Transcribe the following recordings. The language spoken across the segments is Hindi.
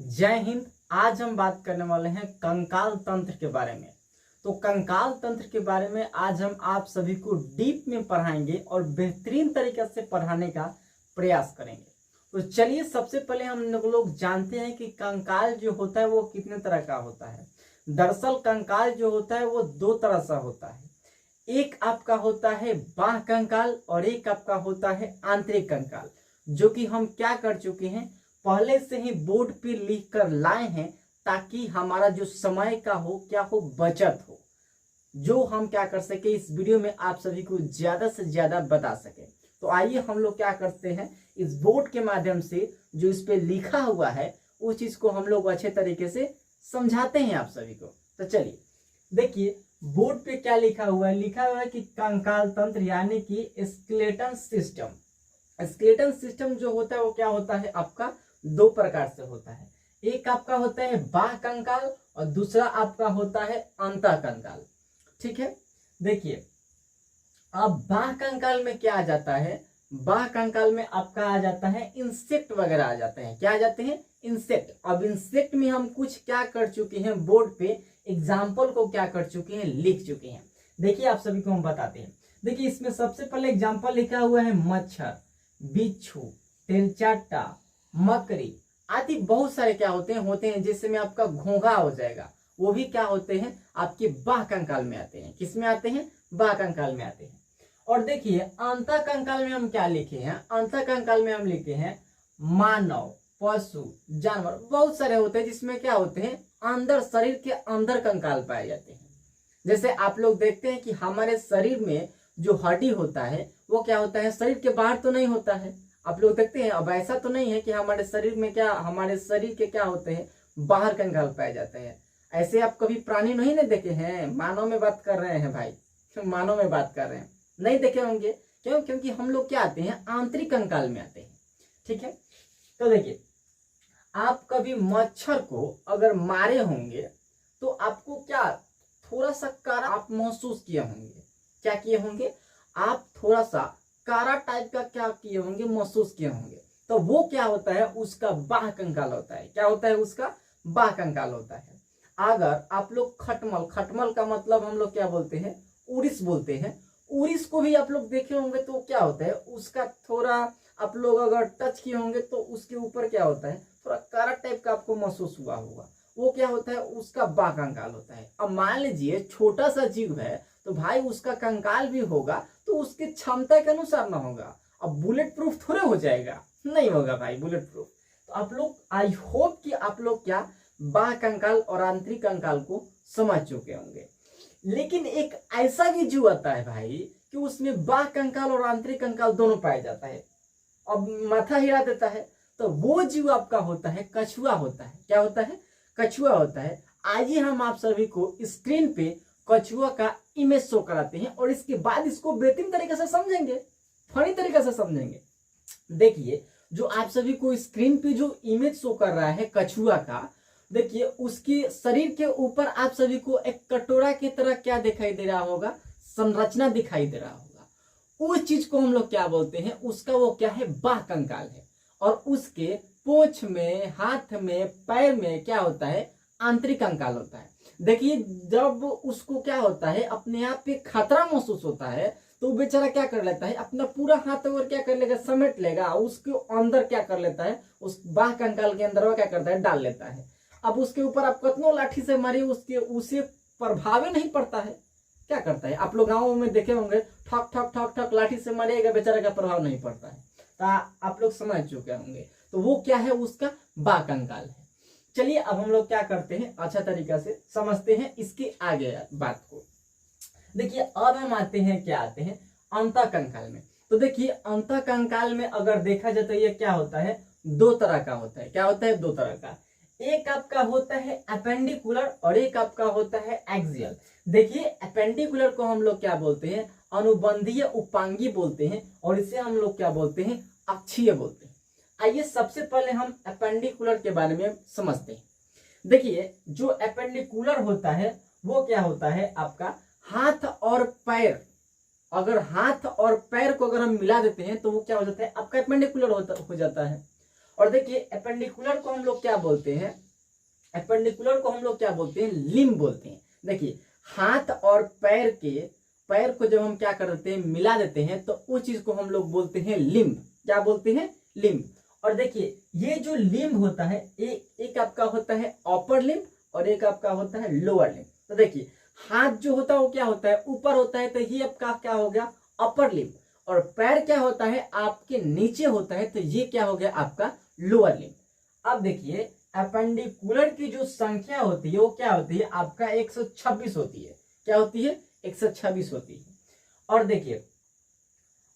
जय हिंद। आज हम बात करने वाले हैं कंकाल तंत्र के बारे में। तो कंकाल तंत्र के बारे में आज हम आप सभी को डीप में पढ़ाएंगे और बेहतरीन तरीके से पढ़ाने का प्रयास करेंगे। तो चलिए सबसे पहले हम लोग जानते हैं कि कंकाल जो होता है वो कितने तरह का होता है। दरअसल कंकाल जो होता है वो दो तरह से होता है। एक आपका होता है बाह्य कंकाल और एक आपका होता है आंतरिक कंकाल, जो कि हम क्या कर चुके हैं, पहले से ही बोर्ड पे लिख कर लाए हैं ताकि हमारा जो समय का हो क्या हो बचत हो, जो हम क्या कर सके इस वीडियो में आप सभी को ज्यादा से ज्यादा बता सके। तो आइए हम लोग क्या करते हैं, इस बोर्ड के माध्यम से जो इस पे लिखा हुआ है उस चीज को हम लोग अच्छे तरीके से समझाते हैं आप सभी को। तो चलिए देखिए बोर्ड पे क्या लिखा हुआ है। लिखा हुआ है कि कंकाल तंत्र यानी कि स्केलेटन सिस्टम। स्केलेटन सिस्टम जो होता है वो क्या होता है, आपका दो प्रकार से होता है। एक आपका होता है बाह्य कंकाल और दूसरा आपका होता है अंतः कंकाल। ठीक है, देखिए अब बाह्य कंकाल में क्या आ जाता है, बाह्य कंकाल में आपका आ जाता है इंसेक्ट वगैरह आ जाते हैं। क्या आ जाते हैं, इंसेक्ट। अब इंसेक्ट में हम कुछ क्या कर चुके हैं, बोर्ड पे एग्जाम्पल को क्या कर चुके हैं, लिख चुके हैं। देखिए आप सभी को हम बताते हैं। देखिए इसमें सबसे पहले एग्जाम्पल लिखा हुआ है मच्छर, बिच्छू, तेलचाट्टा, मकड़ी आदि बहुत सारे क्या होते हैं जिसमें आपका घोंघा हो जाएगा, वो भी क्या होते हैं आपके बाह्य कंकाल में आते हैं। किस में आते हैं, बाह्य कंकाल में आते हैं। और देखिए अंतः कंकाल में हम क्या लिखे हैं, अंतः कंकाल में हम लिखे हैं मानव, पशु, जानवर बहुत सारे होते हैं जिसमें क्या होते हैं अंदर, शरीर के अंदर कंकाल पाए जाते हैं। जैसे आप लोग देखते हैं कि हमारे शरीर में जो हड्डी होता है वो क्या होता है, शरीर के बाहर तो नहीं होता है। आप लोग देखते हैं, अब ऐसा तो नहीं है कि हमारे शरीर में क्या, हमारे शरीर के क्या होते हैं बाहर कंकाल पाए जाते हैं। ऐसे आप कभी प्राणी नहीं ना देखे हैं, मानव में बात कर रहे हैं भाई, मानव में बात कर रहे हैं, नहीं देखे होंगे। क्यों, क्योंकि हम लोग क्या आते हैं आंतरिक कंकाल में आते हैं। ठीक है, तो देखिए आप कभी मच्छर को अगर मारे होंगे तो आपको क्या थोड़ा सा कारा आप महसूस किए होंगे। क्या किए होंगे, आप थोड़ा सा कारा टाइप का क्या किए होंगे, महसूस किए होंगे। तो वो क्या होता है, उसका बाह्य कंकाल होता है। क्या होता है, उसका बाह्य कंकाल होता है। अगर आप लोग खटमल, खटमल का मतलब हम लोग क्या बोलते हैं, उड़िस बोलते हैं। उड़िस को भी आप लोग देखे होंगे तो क्या होता है, उसका थोड़ा आप लोग अगर टच किए होंगे तो उसके ऊपर क्या होता है थोड़ा कारा टाइप का आपको महसूस हुआ होगा। वो क्या होता है, उसका बाह्य कंकाल होता है। अब मान लीजिए छोटा सा जीव है तो भाई उसका कंकाल भी होगा तो उसकी क्षमता के अनुसार ना होगा। अब बुलेट प्रूफ थोड़े हो जाएगा, नहीं होगा भाई बुलेट प्रूफ। तो आप लोग, आई होप कि आप लोग क्या बाह्य कंकाल और आंतरिक कंकाल को समझ चुके होंगे। लेकिन एक ऐसा भी जीव आता है भाई कि उसमें बाह्य कंकाल और आंतरिक कंकाल दोनों पाया जाता है, अब माथा हिला देता है। तो वो जीव आपका होता है कछुआ होता है। क्या होता है, कछुआ होता है। आइए हम आप सभी को स्क्रीन पे कछुआ का इमेज शो कराते हैं और इसके बाद इसको बेहतरीन तरीके से समझेंगे, फनी तरीके से समझेंगे। देखिए जो आप सभी को स्क्रीन पे जो इमेज शो कर रहा है कछुआ का, देखिए उसके शरीर के ऊपर आप सभी को एक कटोरा की तरह क्या दिखाई दे रहा होगा, संरचना दिखाई दे रहा होगा। उस चीज को हम लोग क्या बोलते हैं, उसका वो क्या है, बाह्य कंकाल है। और उसके पूंछ में, हाथ में, पैर में क्या होता है, आंतरिक कंकाल होता है। देखिए जब उसको क्या होता है, अपने आप पे खतरा महसूस होता है तो बेचारा क्या कर लेता है, अपना पूरा हाथ और क्या कर लेगा, समेट लेगा, उसके अंदर क्या कर लेता है, उस बाह्य कंकाल के अंदर वो क्या करता है, डाल लेता है। अब उसके ऊपर आप कितनों लाठी से मारिए उसके उसे प्रभाव नहीं पड़ता है। क्या करता है, आप लोग गाँव में देखे होंगे, ठक ठक ठक ठक लाठी से मारिएगा, बेचारे का प्रभाव नहीं पड़ता है। तो आप लोग समझ चुके होंगे। तो वो क्या है, उसका बाह्य कंकाल है। चलिए अब हम लोग क्या करते हैं, अच्छा तरीका से समझते हैं इसके आगे बात को। देखिए अब हम आते हैं, क्या आते हैं अंतः कंकाल में। तो देखिए अंतः कंकाल में अगर देखा जाए तो ये क्या होता है, दो तरह का होता है। क्या होता है, दो तरह का। एक आपका होता है अपेंडिकुलर और एक आपका होता है एक्सियल। देखिए अपेंडिकुलर को हम लोग क्या बोलते हैं, अनुबंधीय उपांगी बोलते हैं, और इसे हम लोग क्या बोलते हैं, अक्षीय बोलते हैं। आइए सबसे पहले हम अपेंडिकुलर के बारे में समझते हैं। देखिए जो अपेंडिकुलर होता है वो क्या होता है, आपका हाथ और पैर, अगर हाथ और पैर को अगर हम मिला देते हैं तो वो क्या हो जाता है, आपका अपेंडिकुलर हो जाता है। और देखिए एपेंडिकुलर को हम लोग क्या बोलते हैं, एपेंडिकुलर को हम लोग क्या बोलते हैं, लिम्ब बोलते हैं। देखिए हाथ और पैर को जब हम क्या करते हैं, मिला देते हैं, तो उस चीज को हम लोग बोलते हैं लिम्ब। क्या बोलते हैं, लिम्ब। और देखिए ये जो लिम्ब होता है, एक आपका होता है अपर लिम्ब और एक आपका होता है लोअर लिम्ब। तो देखिए हाथ जो होता है वो क्या होता है, ऊपर होता है, तो ये आपका क्या हो गया, अपर लिम्ब। और पैर क्या होता है, आपके नीचे होता है, तो ये क्या हो गया, आपका लोअर लिम्ब। अब देखिए एपेंडिकुलर की जो संख्या होती है वो क्या होती है, आपका 126 होती है। क्या होती है, 126 होती है। और देखिए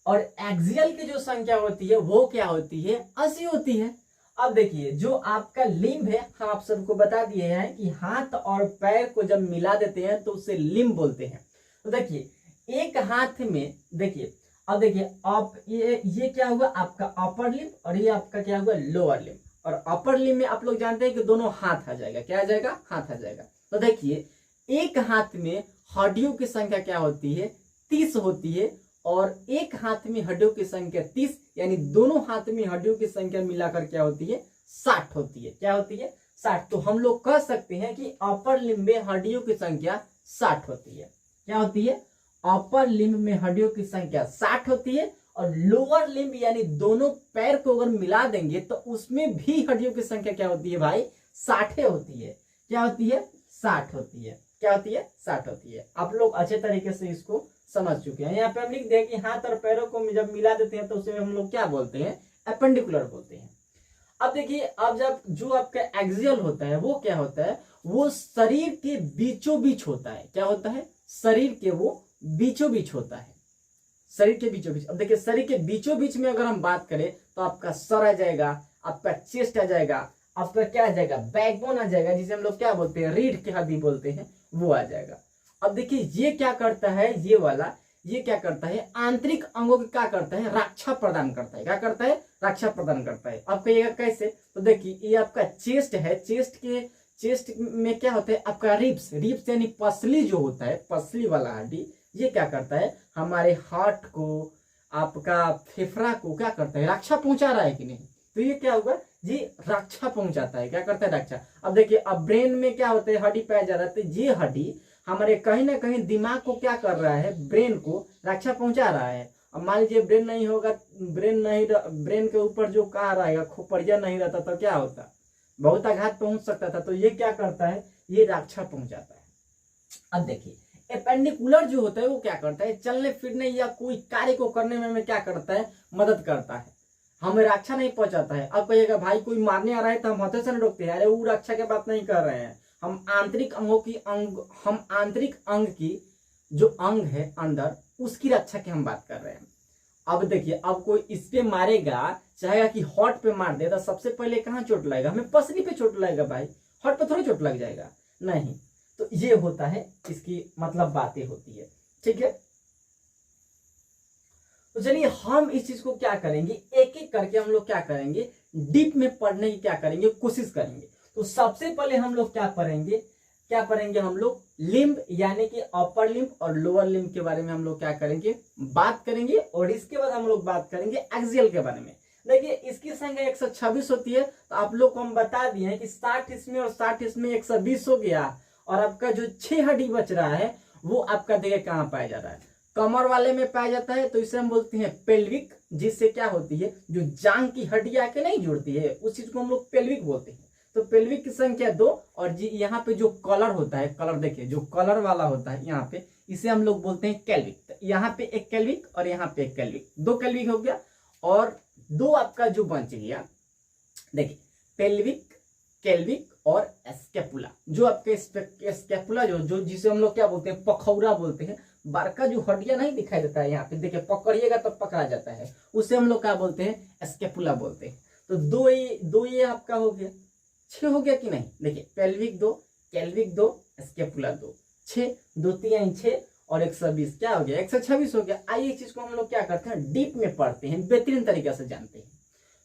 और एक्सियल की जो संख्या होती है वो क्या होती है, 80 होती है। अब देखिए जो आपका लिम्ब है, हम आप सबको बता दिए हैं कि हाथ और पैर को जब मिला देते हैं तो उसे लिम्ब बोलते हैं। तो देखिए एक हाथ में, देखिए अब देखिए आप ये क्या हुआ, आपका अपर लिम्ब और ये आपका क्या हुआ, लोअर लिम्ब। और अपर लिम्ब में आप लोग जानते हैं कि दोनों हाथ आ जाएगा। क्या आ जाएगा, हाथ आ जाएगा। तो देखिए एक हाथ में हड्डियों की संख्या क्या होती है, 30 होती है। और एक हाथ में हड्डियों की संख्या 30, यानी दोनों हाथ में हड्डियों की संख्या मिलाकर क्या होती है, 60 होती है। क्या होती है, 60। तो हम लोग कह सकते हैं कि अपर लिम्ब में हड्डियों की संख्या 60 होती है। क्या होती है, अपर लिम्ब में हड्डियों की संख्या 60 होती है। और लोअर लिम्ब यानी दोनों पैर को अगर मिला देंगे तो उसमें भी हड्डियों की संख्या क्या होती है भाई, 60 होती है। क्या होती है, 60 होती है। क्या होती है, 60 होती है। आप लोग अच्छे तरीके से इसको समझ चुके हैं। यहाँ पे हम लिख दें कि हाथ और पैरों को जब मिला देते हैं तो उसे हम लोग क्या बोलते हैं, एपेंडिकुलर बोलते हैं। अब देखिए अब जब जो आपका एक्सियल होता है वो क्या होता है, वो शरीर के बीचों बीच होता है। क्या होता है, शरीर के वो बीचों बीच होता है, शरीर के बीचों बीच। अब देखिए शरीर के बीचों बीच में अगर हम बात करें तो आपका सर आ जाएगा, आपका चेस्ट आ जाएगा, आपका क्या आ जाएगा, बैकबोन आ जाएगा, जिसे हम लोग क्या बोलते हैं, रीढ़ की हड्डी बोलते हैं, वो आ जाएगा। अब देखिए ये क्या करता है, ये वाला ये क्या करता है, आंतरिक अंगों की क्या करता है, रक्षा प्रदान करता है। क्या करता है, रक्षा प्रदान करता है। अब कहिएगा कैसे, तो देखिए ये आपका चेस्ट है, चेस्ट में क्या होता है, आपका रिब्स यानी पसली जो होता है, पसली वाला हड्डी, ये क्या करता है, हमारे हार्ट को, आपका फेफड़ा को क्या करता है, रक्षा पहुंचा रहा है कि नहीं। तो ये क्या होगा जी, रक्षा पहुंचाता है। क्या करता है, रक्षा। अब देखिए अब ब्रेन में क्या होता है, हड्डी पाया जा रहा है, तो ये हड्डी हमारे कहीं ना कहीं दिमाग को क्या कर रहा है, ब्रेन को रक्षा पहुंचा रहा है। अब मान लीजिए ब्रेन नहीं होगा, ब्रेन के ऊपर जो कहा रहेगा, खोपड़िया नहीं रहता तो क्या होता, बहुत आघात पहुंच सकता था। तो ये क्या करता है, ये रक्षा पहुंचाता है। अब देखिए एपेंडिकुलर जो होता है वो क्या करता है, चलने फिरने या कोई कार्य को करने में हमें क्या करता है, मदद करता है, हमें रक्षा नहीं पहुंचाता है। अब कहिएगा भाई कोई मारने आ रहा है तो हम हाथों से नहीं रोकते हैं, अरे वो रक्षा की बात नहीं कर रहे हैं, हम आंतरिक अंग की जो अंग है अंदर, उसकी रक्षा की हम बात कर रहे हैं। अब देखिए अब कोई इस पे मारेगा, चाहेगा कि हॉट पे मार दे, तो सबसे पहले कहाँ चोट लगेगा, हमें पसली पे चोट लगेगा भाई, हॉट पे थोड़ी चोट लग जाएगा, नहीं। तो ये होता है, इसकी मतलब बातें होती है, ठीक है। तो चलिए हम इस चीज को क्या करेंगे, एक एक करके हम लोग क्या करेंगे, डीप में पढ़ने की क्या करेंगे, कोशिश करेंगे। तो सबसे पहले हम लोग क्या पढ़ेंगे हम लोग लिम्ब यानी कि अपर लिम्ब और लोअर लिम्ब के बारे में हम लोग क्या करेंगे, बात करेंगे। और इसके बाद हम लोग बात करेंगे एक्सियल के बारे में। देखिए इसकी संख्या 126 होती है, तो आप लोग को हम बता दिए हैं कि 60 इसमें और 60 इसमें 120 हो गया। और आपका जो 6 हड्डी बच रहा है वो आपका देखिए कहाँ पाया जा रहा है, कमर वाले में पाया जाता है। तो इसे हम बोलते हैं पेल्विक, जिससे क्या होती है, जो जांग की हड्डी आके नहीं जुड़ती है, उस चीज को हम लोग पेल्विक बोलते हैं। तो पेल्विक की संख्या 2। और जी यहाँ पे जो कलर होता है, कलर देखिए जो कलर वाला होता है यहाँ पे, इसे हम लोग बोलते हैं कैल्विक। तो यहाँ पे एक कैल्विक और यहाँ पे एक कैल्विक, 2 कैल्विक हो गया। और 2 आपका जो बच गया, देखिए पेल्विक, कैल्विक और स्कैपुला। जो आपके स्कैपुला जो जिसे हम लोग क्या बोलते हैं, पखौरा बोलते हैं, बारका जो हड्डियां नहीं दिखाई देता है यहाँ पे, देखिए पकड़िएगा तब पकड़ा जाता है, उसे हम लोग क्या बोलते हैं, स्कैपुला बोलते हैं। तो दो ये आपका हो गया, 6 हो गया कि नहीं। देखिए पेल्विक 2, कैल्विक 2, स्कैपुला 2, 6, 2 3 6 और 120 क्या हो गया, 126 हो गया। आइए इस चीज को हम लोग क्या करते हैं, डीप में पढ़ते हैं, बेहतरीन तरीके से जानते हैं,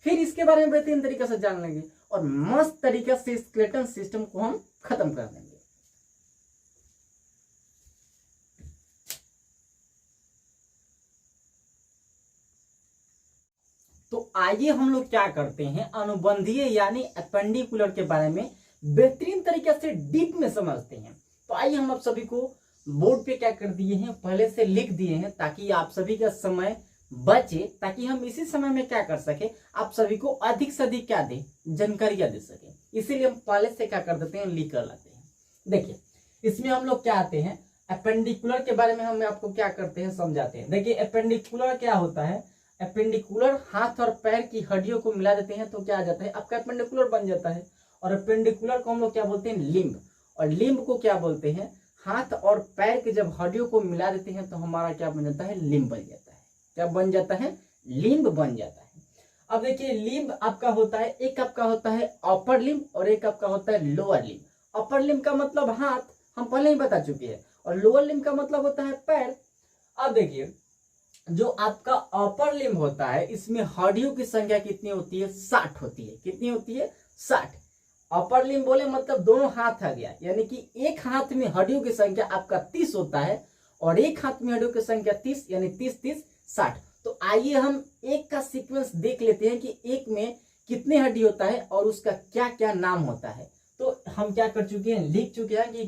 फिर इसके बारे में बेहतरीन तरीके से जान लेंगे और मस्त तरीके से स्केलेटन सिस्टम को हम खत्म कर देंगे। तो आइए हम लोग क्या करते हैं, अनुबंधीय यानी एपेंडिकुलर के बारे में बेहतरीन तरीके से डीप में समझते हैं। तो आइए हम आप सभी को बोर्ड पे क्या कर दिए हैं, पहले से लिख दिए हैं ताकि आप सभी का समय बचे, ताकि हम इसी समय में क्या कर सके, आप सभी को अधिक से अधिक क्या दे, जानकारियां दे सके। इसीलिए हम पहले से क्या कर देते हैं, लिख कर लाते हैं। देखिए इसमें हम लोग क्या आते हैं, एपेंडिकुलर के बारे में हम आपको क्या करते हैं, समझाते हैं। देखिए एपेंडिकुलर क्या होता है, एपेंडिकुलर हाथ और पैर की हड्डियों को मिला देते हैं तो क्या आ जाता है, आपका एपेंडिकुलर बन जाता है। और एपेंडिकुलर को हम लोग क्या बोलते हैं, लिम्ब, और लिम्ब को क्या बोलते हैं, हाथ और पैर के जब हड्डियों को मिला देते हैं तो हमारा क्या बन जाता है, लिम्ब बन जाता है। क्या बन जाता है, लिम्ब बन जाता है। अब देखिए लिम्ब आपका होता है, एक आपका होता है अपर लिम्ब और एक आपका होता है लोअर लिम्ब। अपर लिम्ब का मतलब हाथ, हम पहले ही बता चुके हैं, और लोअर लिम्ब का मतलब होता है पैर। अब देखिए जो आपका अपर लिम्ब होता है इसमें हड्डियों की संख्या कितनी होती है, 60 होती है। कितनी होती है, 60। अपर लिम्ब बोले मतलब दोनों हाथ आ गया, यानी कि एक हाथ में हड्डियों की संख्या आपका 30 होता है और एक हाथ में हड्डियों की संख्या 30, यानी 30 30 60। तो आइए हम एक का सीक्वेंस देख लेते हैं कि एक में कितने हड्डी होता है और उसका क्या क्या नाम होता है। तो हम क्या कर चुके हैं, लिख चुके हैं कि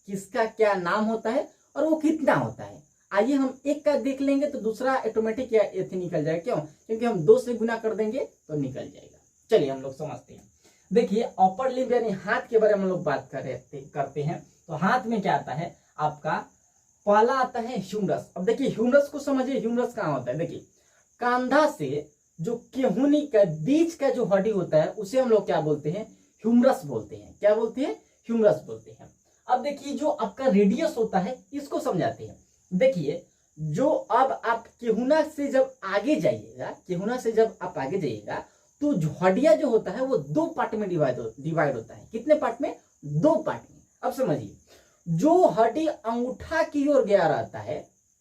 किसका क्या नाम होता है और वो कितना होता है। आइए हम एक का देख लेंगे तो दूसरा ऑटोमेटिक निकल जाएगा। क्यों, क्योंकि हम 2 से गुना कर देंगे तो निकल जाएगा। चलिए हम लोग समझते हैं। देखिए अपर लिम्ब यानी हाथ के बारे में हम लोग बात करते हैं। तो हाथ में क्या आता है, आपका पहला आता है ह्यूमरस। अब देखिए ह्यूमरस को समझिए, ह्यूमरस कहाँ होता है। देखिए कंधा से जो केहूनी का बीच का जो हड्डी होता है उसे हम लोग क्या बोलते हैं, ह्यूमरस बोलते हैं। क्या बोलते हैं, ह्यूमरस बोलते हैं। अब देखिए जो आपका रेडियस होता है इसको समझाते हैं। देखिए जो अब आप केहूना से जब आगे जाइएगा, केहूना से जब आप आगे जाइएगा तो हड्डियां जो होता है वो 2 पार्ट में डिवाइड होता है। कितने पार्ट में, 2 पार्ट में। अब समझिए जो हड्डी अंगूठा की ओर गया रहता है,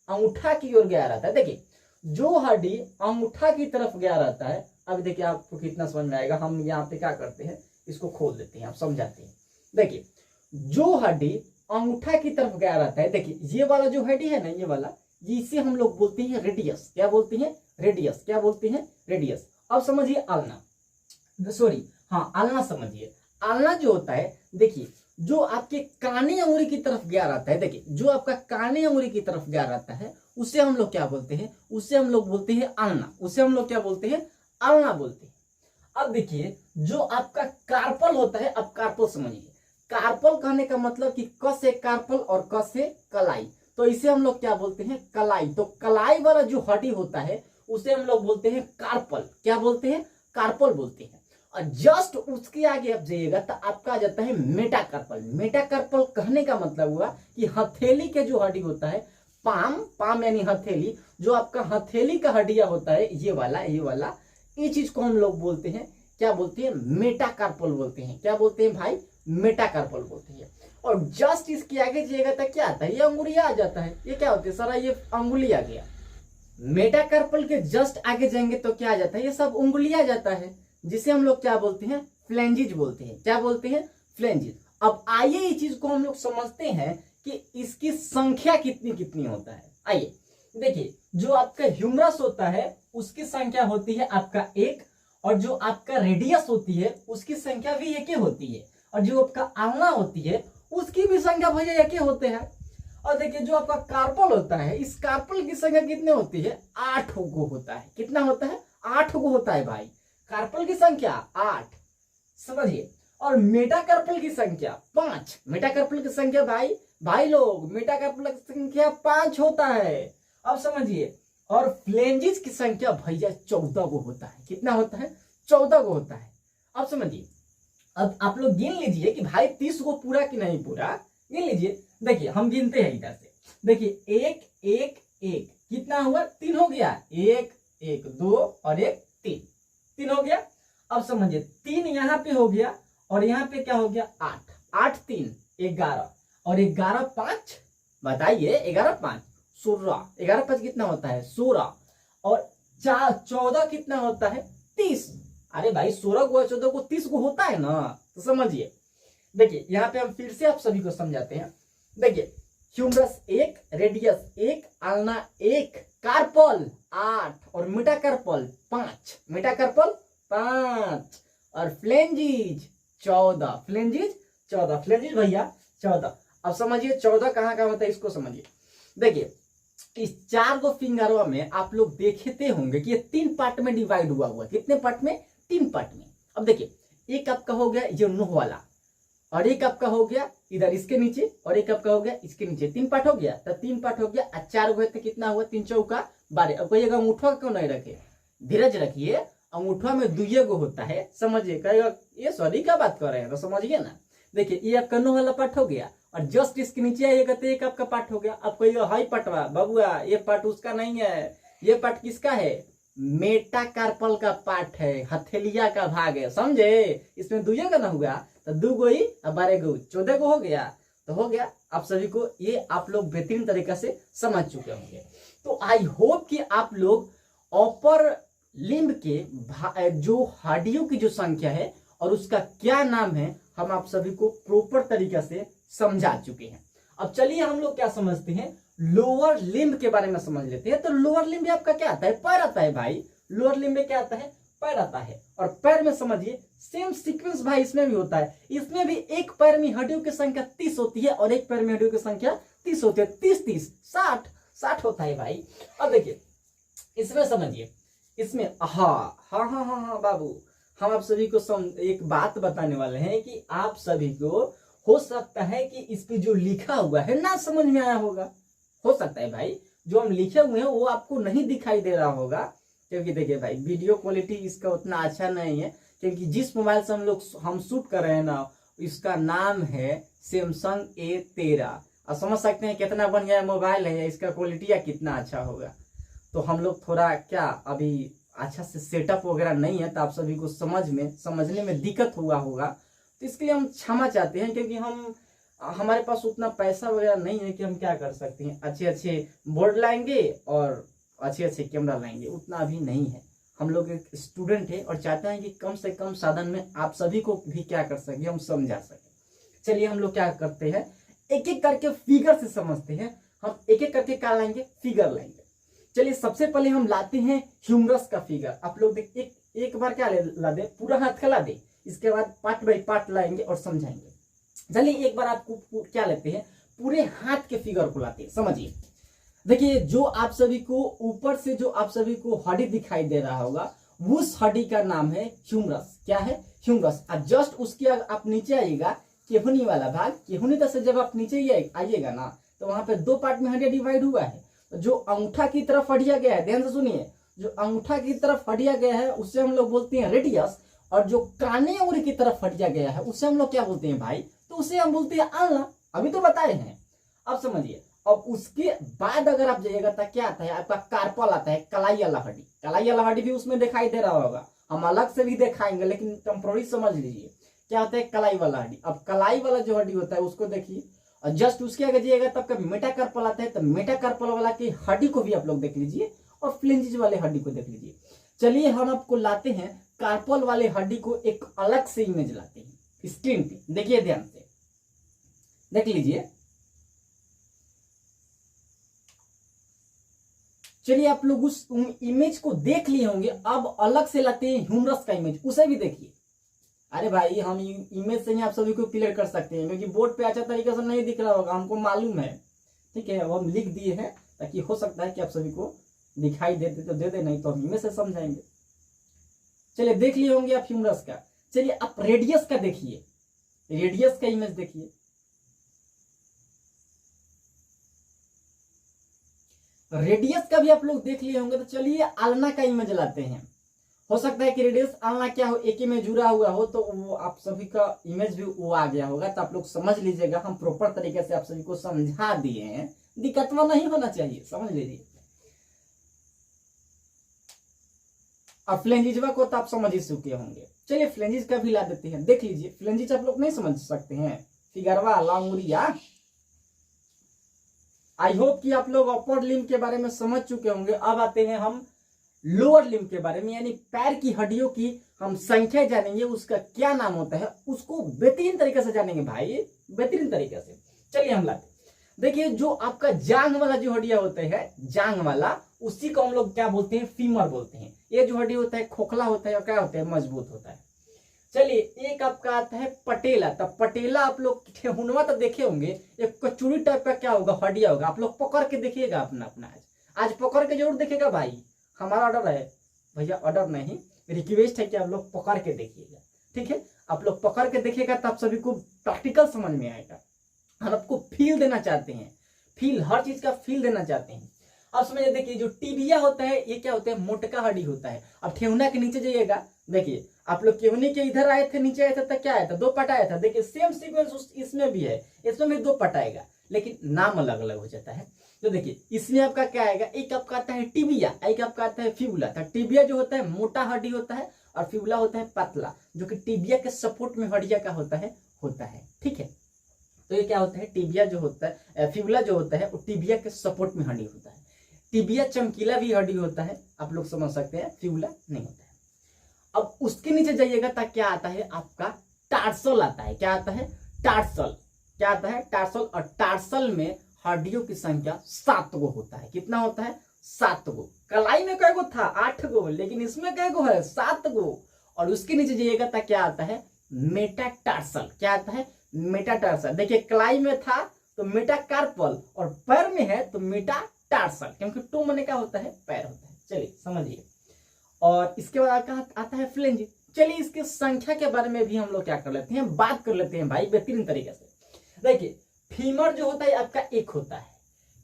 अंगूठा की ओर गया रहता है, देखिए जो हड्डी अंगूठा की तरफ गया रहता है, अब देखिए आपको कितना समझ में आएगा। हम यहाँ पे क्या करते हैं, इसको खोल देते हैं, आप समझाते हैं। देखिए जो हड्डी अंगूठा की तरफ गया रहता है, देखिए ये वाला जो हड्डी है ना, ये वाला, इसे हम लोग बोलते हैं रेडियस। क्या बोलते हैं, रेडियस। क्या बोलते हैं, रेडियस। अब समझिए आलना, सॉरी हाँ आलना समझिए। आलना जो होता है, देखिए जो आपके काने अंगुली की तरफ गया रहता है, देखिए जो आपका काने अंगुली की तरफ गया रहता है उसे हम लोग क्या बोलते हैं, उसे हम लोग बोलते हैं आलना। उसे हम लोग क्या बोलते हैं, आलना बोलते हैं। अब देखिए जो आपका कार्पल होता है, अब कार्पल समझिए। कार्पल कहने का मतलब कि क से कार्पल और क से कलाई, तो इसे हम लोग क्या बोलते हैं, कलाई। तो कलाई वाला जो हड्डी होता है उसे हम लोग बोलते हैं कार्पल। क्या बोलते हैं, कार्पल बोलते हैं। और जस्ट उसके आगे आप जाइएगा तो आपका आ जाता है मेटाकार्पल। मेटाकार्पल कहने का मतलब हुआ कि हथेली के जो हड्डी होता है, पाम, पाम यानी हथेली, जो आपका हथेली का हड्डिया होता है, ये वाला ये चीज को हम लोग बोलते हैं, क्या बोलते हैं, मेटाकार्पल बोलते हैं। क्या बोलते हैं भाई, मेटाकार्पल बोलते हैं। और जस्ट इसके आगे जाइएगा तो क्या आता है, ये अंगुलिया आ जाता है। ये क्या होते हैं सारा, ये अंगुली आ गया। मेटाकार्पल के जस्ट आगे जाएंगे तो क्या आ जाता है, ये सब उंगलियां आ जाता है, जिसे हम लोग क्या बोलते हैं, फ्लेंजिज बोलते हैं। क्या बोलते हैं, फ्लेंजिज। अब आइए इस चीज को हम लोग समझते हैं कि इसकी संख्या कितनी कितनी होता है। आइए देखिए जो आपका ह्यूमरस होता है उसकी संख्या होती है आपका 1, और जो आपका रेडियस होती है उसकी संख्या भी 1 होती है, और जो आपका आलना होती है उसकी भी संख्या भैया 1 होते हैं। और देखिए जो आपका कार्पल होता है, इस कार्पल की संख्या कितनी होती है, 8 गो होता है। कितना होता है, 8 गो होता है भाई। कार्पल की संख्या 8, समझिए। और मेटाकार्पल की संख्या 5। मेटाकार्पल की संख्या भाई लोग, मेटाकार्पल की संख्या 5 होता है। अब समझिए। और फ्लेंजिस की संख्या भैया 14 गो होता है। कितना होता है, 14 गो होता है। अब समझिए, अब आप लोग गिन लीजिए कि भाई 30 गो पूरा कि नहीं पूरा, गिन लीजिए। देखिए हम गिनते हैं इधर से, देखिए 1 1 1 कितना हुआ, 3 हो गया। 1 1 2 और 1 3, 3 हो गया। अब समझिए 3 यहाँ पे हो गया और यहाँ पे क्या हो गया, 8 8 3 11, और 11 5, बताइए 11 5 16, 11 5 कितना होता है, 16, और 14 कितना होता है, 30। अरे भाई 16 को 14 को 30 को होता है ना, तो समझिए। देखिए यहाँ पे हम फिर से आप सभी को समझाते हैं। देखिए ह्यूमरस 1, रेडियस 1, आलना 1, कार्पल 8 और मेटाकार्पल 5, मेटाकार्पल 5 और फ्लेंजिज 14, फ्लेंजिज भैया 14। अब समझिए 14 कहाँ का होता है, इसको समझिए। देखिए इस 4 गो फिंगरवा में आप लोग देखते होंगे कि ये 3 पार्ट में डिवाइड हुआ है। कितने पार्ट में? 3 पार्ट में। अब देखिए एक आपका हो गया ये नोह वाला, और एक आपका हो गया इधर इसके नीचे, और एक आपका हो गया इसके नीचे। 3 पार्ट हो गया, तो 3 पार्ट हो गया। 4 हुए तो कितना हुआ? 3 चौका 12। अब कहिएगा अंगूठा क्यों नहीं रखे? धीरज रखिए, अंगूठा में 2 गो होता है, समझिए। कहेगा ये सॉरी क्या बात कर रहे हैं, तो समझिए ना। देखिए ये आपका नोह वाला पार्ट हो गया, और जस्ट इसके नीचे आइएगा तो एक आपका पार्ट हो गया। अब कहिएगा हाई पटवा बबुआ ये पार्ट उसका नहीं है, ये पार्ट किसका है? मेटाकार्पल का पार्ट है, हथेलिया का भाग है, समझे। इसमें 2 का ना हुआ तो 2 गो ही, 12 गो 14 गो हो गया, तो हो गया। आप सभी को ये आप लोग बेहतरीन तरीके से समझ चुके होंगे। तो आई होप कि आप लोग अपर लिम्ब के जो हड्डियों की जो संख्या है और उसका क्या नाम है, हम आप सभी को प्रॉपर तरीके से समझा चुके हैं। अब चलिए हम लोग क्या समझते हैं, लोअर लिम्ब के बारे में समझ लेते हैं। तो लोअर लिम्ब आपका क्या आता है? पैर आता है भाई। लोअर लिम्ब में क्या आता है? पैर आता है। और पैर में समझिए सेम सीक्वेंस भाई इसमें भी होता है। इसमें भी एक पैर में हड्डियों की संख्या 30 होती है और एक पैर में हड्डियों की संख्या 30 होती है। 30 60 होता है भाई। अब देखिए इसमें समझिए, इसमें हाँ बाबू, हम आप सभी को एक बात बताने वाले हैं कि आप सभी को हो सकता है कि इस पे जो लिखा हुआ है ना समझ में आया होगा। हो सकता है भाई जो हम लिखे हुए हैं वो आपको नहीं दिखाई दे रहा होगा, क्योंकि देखिए भाई वीडियो क्वालिटी इसका उतना अच्छा नहीं है, क्योंकि जिस मोबाइल से हम शूट कर रहे हैं ना, इसका नाम है सैमसंग A13। और समझ सकते हैं कितना बढ़िया मोबाइल है, इसका क्वालिटी या कितना अच्छा होगा। तो हम लोग थोड़ा क्या अभी अच्छा से सेटअप वगैरह नहीं है, तो आप सभी को समझने में दिक्कत हुआ होगा। तो इसके लिए हम क्षमा चाहते हैं, क्योंकि हमारे पास उतना पैसा वगैरह नहीं है कि हम क्या कर सकते हैं, अच्छे बोर्ड लाएंगे और अच्छे कैमरा लाएंगे, उतना अभी नहीं है। हम लोग एक स्टूडेंट है और चाहते हैं कि कम से कम साधन में आप सभी को भी क्या कर सके, हम समझा सके। चलिए हम लोग क्या करते हैं, एक एक करके फिगर से समझते हैं। हम एक एक करके क्या लाएंगे? फिगर लाएंगे। चलिए सबसे पहले हम लाते हैं ह्यूमरस का फिगर। आप लोग देख एक बार क्या ला दे, पूरा हाथ का ला दे, इसके बाद पार्ट बाई पार्ट लाएंगे और समझाएंगे। चलिए एक बार आपको क्या लेते हैं, पूरे हाथ के फिगर को लाते हैं। समझिए देखिए जो आप सभी को ऊपर से जो आप सभी को हड्डी दिखाई दे रहा होगा, उस हड्डी का नाम है ह्यूमरस। क्या है? ह्यूमरस। जस्ट उसके आप नीचे आइएगा, केहुनी वाला भाग, केहुनी तक से जब आप नीचे आइएगा ना, तो वहां पे 2 पार्ट में हड्डियां डिवाइड हुआ है। जो अंगूठा की तरफ हड्डिया गया है, ध्यान से सुनिए, जो अंगूठा की तरफ हड्डिया गया है उसे हम लोग बोलते हैं रेडियस, और जो काने उंगली की तरफ हड्डिया गया है उसे हम लोग क्या बोलते हैं भाई? तो उसे हम बोलते हैं आल्ना। अभी तो बताए हैं, अब समझिए। अब उसके बाद अगर आप जाइएगा तो क्या आता है आपका? कार्पल आता है, कलाई वाला हड्डी। कलाई वाला हड्डी भी उसमें दिखाई दे रहा होगा, हम अलग से भी दिखाएंगे, लेकिन टेम्पोररी समझ लीजिए क्या होता है कलाई वाला हड्डी। अब कलाई वाला जो हड्डी होता है उसको देखिए, और जस्ट उसके आगे जाइएगा तब का मेटाकार्पल आता है, तो मेटाकार्पल वाला की हड्डी को भी आप लोग देख लीजिए, और फ्लेंजिज वाले हड्डी को देख लीजिए। चलिए हम आपको लाते हैं कार्पल वाले हड्डी को, एक अलग से इमेज लाते हैं स्क्रीन पे। देखिए ध्यान से देख लीजिए। चलिए आप लोग उस इमेज को देख लिए होंगे, अब अलग से लाते हैं ह्यूमरस का इमेज, उसे भी देखिए। अरे भाई हम इमेज से ही आप सभी को क्लियर कर सकते हैं, क्योंकि बोर्ड पे अच्छा तरीके से नहीं दिख रहा होगा, हमको मालूम है। ठीक है, अब हम लिख दिए हैं ताकि हो सकता है कि आप सभी को दिखाई देते तो दे दे, नहीं तो हम इमेज से समझाएंगे। चलिए देख लिए होंगे आप ह्यूमरस का। चलिए आप रेडियस का देखिए, रेडियस का इमेज देखिए। रेडियस का भी आप लोग देख लिए होंगे। तो चलिए आलना का इमेज लाते हैं। हो सकता है कि रेडियस आलना क्या हो, एक ही में जुड़ा हुआ हो, तो वो आप सभी का इमेज भी वो आ गया होगा। तो आप लोग समझ लीजिएगा, हम प्रॉपर तरीके से आप सभी को समझा दिए हैं, दिक्कतवा नहीं होना चाहिए, समझ लीजिए। अब फ्लेंजिजवा को तो आप समझ ही चुके होंगे। चलिए फ्लेंजिज का भी ला देते हैं, देख लीजिए। फ्लेंजिज आप लोग नहीं समझ सकते हैं, फिगरवा लांगुरिया। आई होप कि आप लोग अपर लिम्ब के बारे में समझ चुके होंगे। अब आते हैं हम लोअर लिम्ब के बारे में, यानी पैर की हड्डियों की हम संख्या जानेंगे, उसका क्या नाम होता है, उसको बेहतरीन तरीके से जानेंगे भाई, बेहतरीन तरीके से। चलिए हम लाते, देखिए जो आपका जांग वाला जो हड्डियां होते हैं, जांग वाला, उसी को हम लोग क्या बोलते हैं, फीमर बोलते हैं। ये जो हड्डी होता है खोखला होता है और क्या होता है, मजबूत होता है। चलिए एक आपका आता है पटेला। तब पटेला आप लोग ठेहुनवा तो देखे होंगे, एक कचूरी टाइप का क्या होगा, हड्डिया होगा। आप लोग पकड़ के देखिएगा अपना अपना, आज पकड़ के जरूर देखेगा भाई, हमारा ऑर्डर है भैया, ऑर्डर नहीं रिक्वेस्ट है कि आप लोग पकड़ के देखिएगा, ठीक है। आप लोग पकड़ के देखिएगा तो आप सभी को प्रैक्टिकल समझ में आएगा। हम आपको फील देना चाहते हैं, फील, हर चीज का फील देना चाहते हैं। अब समझिए, देखिए जो टिबिया होता है ये क्या होता है, मोटका हड्डी होता है। अब ठेहुना के नीचे जाइएगा, देखिए आप लोग केवनी के इधर आए थे, नीचे आए थे तो क्या आया था, 2 पट आया था। देखिए सेम सीक्वेंस इसमें भी है, इसमें भी 2 पट आएगा, लेकिन नाम अलग अलग हो जाता है। तो देखिए इसमें आपका क्या आएगा, एक आपका आता है टिबिया, एक आपका आता है फिबुला। तो टिबिया जो होता है मोटा हड्डी होता है और फिबुला होता है पतला, जो कि टिबिया के सपोर्ट में हड्डिया का होता है, ठीक है। तो ये क्या होता है, टिबिया जो होता है, फिबुला जो होता है वो टिबिया के सपोर्ट में हड्डी होता है। टिबिया चमकीला भी हड्डी होता है, आप लोग समझ सकते हैं, फिबुला नहीं होता है। अब उसके नीचे जाइएगा तो क्या आता है आपका, टार्सल आता है। क्या आता है, टार्सल। क्या आता है, टार्सल। और टार्सल में हड्डियों की संख्या 7 गो होता है। कितना होता है, 7 गो। कलाई में कै गो था, 8 गो, लेकिन इसमें कै गो है, 7 गो। और उसके नीचे जाइएगा तो क्या आता है, मेटाटार्सल। क्या आता है, मेटाटार्सल। देखिए कलाई में था तो मेटाकार्पल, और पैर में है तो मेटाटार्सल, क्योंकि टो मने क्या होता है, पैर होता है। चलिए समझिए। और इसके बाद आता है फ्लेंज। चलिए इसके संख्या के बारे में भी हम लोग क्या कर लेते हैं, बात कर लेते हैं भाई बेहतरीन तरीके से। देखिए फीमर जो होता है आपका एक होता है,